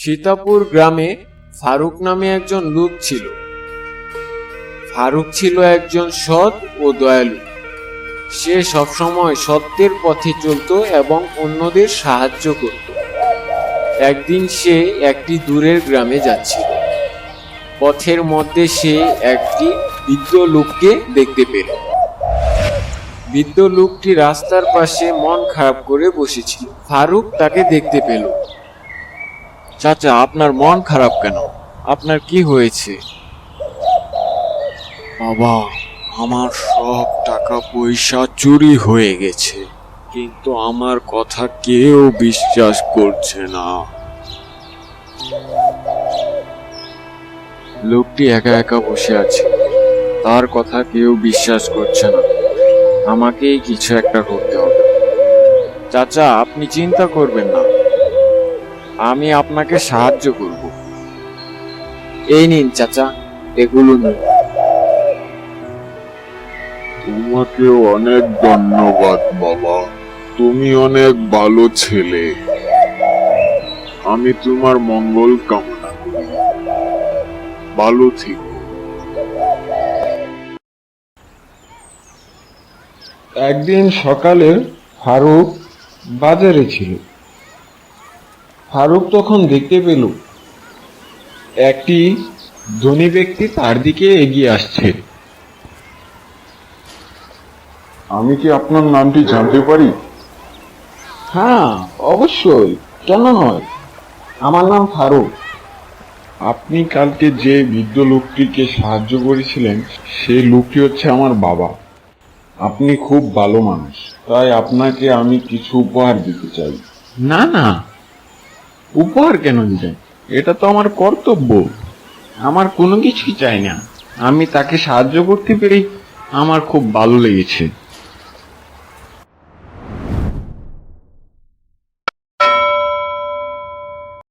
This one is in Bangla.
সীতাপুর গ্রামে ফারুক নামে একজন লোক ছিল। ফারুক ছিল একজন সৎ ও দয়ালু। সে সবসময় সত্যের পথে চলত এবং অন্যদের সাহায্য করত। একদিন সে একটি দূরের গ্রামে যাচ্ছিল। পথের মধ্যে সে একটি বৃদ্ধ লোককে দেখতে পেল। বৃদ্ধ লোকটি রাস্তার পাশে মন খারাপ করে বসেছিল। ফারুক তাকে দেখতে পেল। চাচা, আপনার মন খারাপ কেন? আপনার কি হয়েছে? বাবা, আমার সব টাকা পয়সা চুরি হয়ে গেছে, কিন্তু আমার কথা কেউ বিশ্বাস করছে না। লোকটি একা একা বসে আছে, তার কথা কেউ বিশ্বাস করছে না। আমাকেই কিছু একটা করতে হবে। চাচা, আপনি চিন্তা করবেন না, আমি আপনাকে সাহায্য করব। এই নিন চাচা, এগুলো নিন। তোমাকে অনেক ধন্যবাদ বাবা, তুমি অনেক ভালো ছেলে। আমি তোমার মঙ্গল কামনা করি, ভালো থেকো। একদিন সকালে ফারুক বাজারে ছিল। ফারুক তখন দেখতে পেল একটি ধনী ব্যক্তি তার দিকে এগিয়ে আসছে। আমি কি আপনার নামটি জানতে পারি? হ্যাঁ, অবশ্যই, কেন নয়, আমার নাম ফারুক। আপনি কালকে যে বৃদ্ধ লোকটিকে সাহায্য করেছিলেন, সেই লোকটি হচ্ছে আমার বাবা। আপনি খুব ভালো মানুষ, তাই আপনাকে আমি কিছু উপহার দিতে চাই। না না, উপহার কেন দিবেন? এটা তো আমার কর্তব্য। আমার কোনো কিছুই চাই না, আমি তাকে সাহায্য করতে পেরে আমার খুব ভালো লেগেছে।